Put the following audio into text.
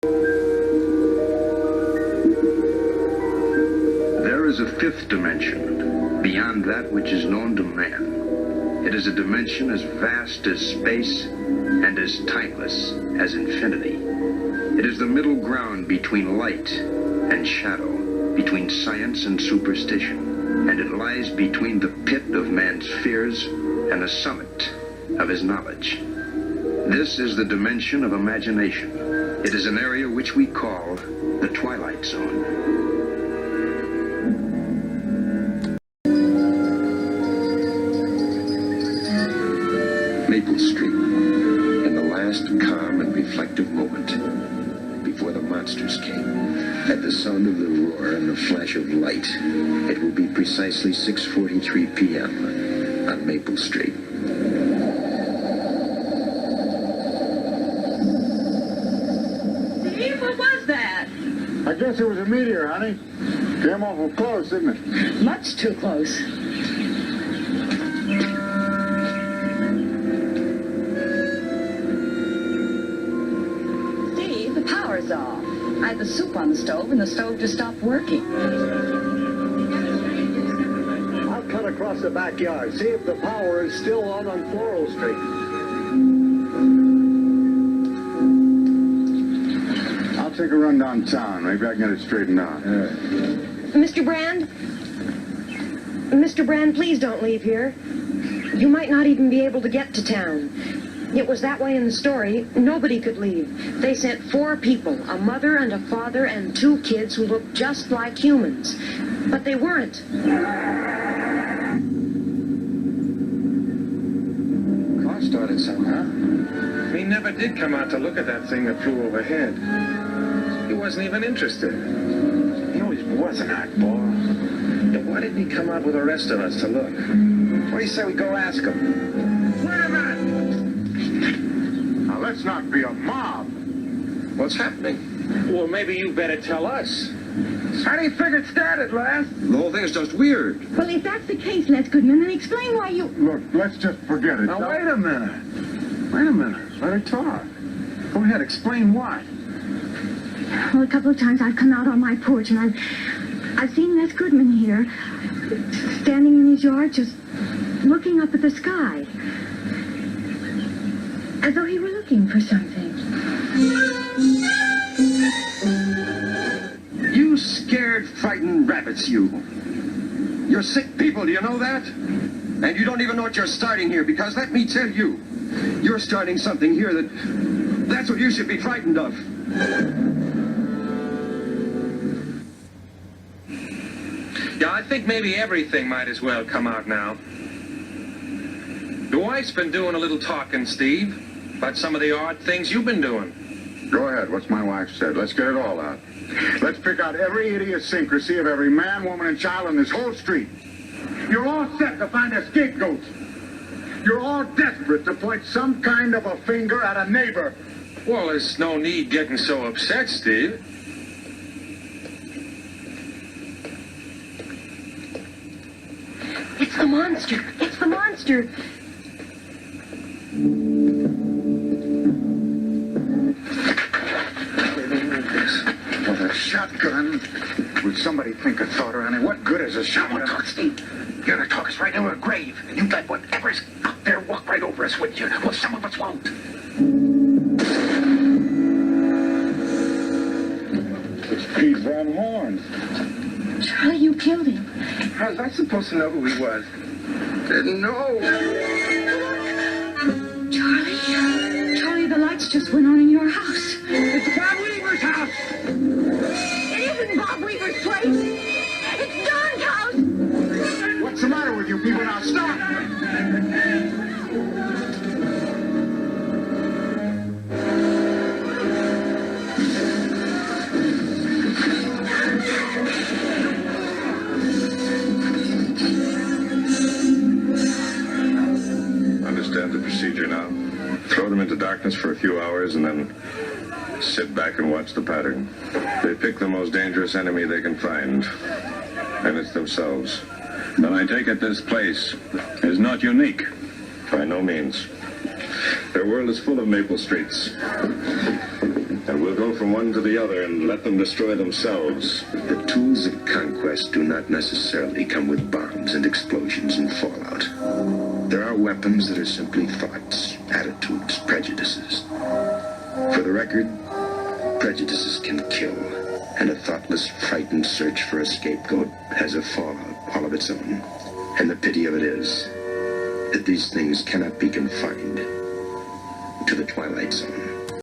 There is a fifth dimension, beyond that which is known to man. It is a dimension as vast as space and as timeless as infinity. It is the middle ground between light and shadow, between science and superstition, and it lies between the pit of man's fears and the summit of his knowledge. This is the dimension of imagination. It is an area which we call the Twilight Zone. Maple Street, in the last calm and reflective moment before the monsters came. At the sound of the roar and the flash of light, it will be precisely 6:43 p.m. on Maple Street. Steve, what was that? I guess it was a meteor, honey. Came awful close, didn't it? Much too close. Steve, the power's off. I had the soup on the stove, and the stove just stopped working. I'll cut across the backyard, see if the power is still on Floral Street. I'll take a run downtown. Maybe I can get it straightened out. Mr. Brand? Mr. Brand, please don't leave here. You might not even be able to get to town. It was that way in the story. Nobody could leave. They sent 4 people, a mother and a father and 2 kids who looked just like humans. But they weren't. Car started somehow. He never did come out to look at that thing that flew overhead. He wasn't even interested. He always was an oddball. Then why didn't he come out with the rest of us to look? What do you say we go ask him? Wait a minute! Now, let's not be a mob. What's happening? Well, maybe you better tell us. How do you figure it started, Les? The whole thing is just weird. Well, if that's the case, Les Goodman, then explain why you... Look, let's just forget it. Now, wait a minute. Wait a minute. Let her talk. Go ahead, explain what. Well, a couple of times I've come out on my porch and I've seen Les Goodman here, standing in his yard, just looking up at the sky, as though he were looking for something. You scared, frightened rabbits, you. You're sick people, do you know that? And you don't even know what you're starting here, because let me tell you, you're starting something here that's what you should be frightened of. Yeah, I think maybe everything might as well come out now. Your wife's been doing a little talking, Steve, about some of the odd things you've been doing. Go ahead. What's my wife said? Let's get it all out. Let's pick out every idiosyncrasy of every man, woman, and child on this whole street. You're all set to find a scapegoat. You're all desperate to point some kind of a finger at a neighbor. Well, there's no need getting so upset, Steve. It's the monster. It's the monster. With a shotgun? Would somebody think a thought around it? What good is a shotgun? Talk, Steve. You're gonna talk us right into a grave. You let whatever's out there walk right over us, wouldn't you? Well, some of us won't. It's Pete Van Horn. Charlie, you killed him. How was I supposed to know who he was? Didn't know. Charlie, the lights just went on in your house. It's Bob Weaver's house. It isn't Bob Weaver's place. It's Don's house. What's the matter with you people? Now stop. Understand the procedure now. Throw them into darkness for a few hours and then sit back and watch the pattern. They pick the most dangerous enemy they can find, and it's themselves. Then I take it this place is not unique. By no means. Their world is full of maple streets. and we'll go from one to the other and let them destroy themselves. The tools of conquest do not necessarily come with bombs and explosions and fallout. There are weapons that are simply thoughts, attitudes, prejudices. For the record, prejudices can kill, and a thoughtless, frightened search for a scapegoat has a fallout all of its own. And the pity of it is that these things cannot be confined to the Twilight Zone.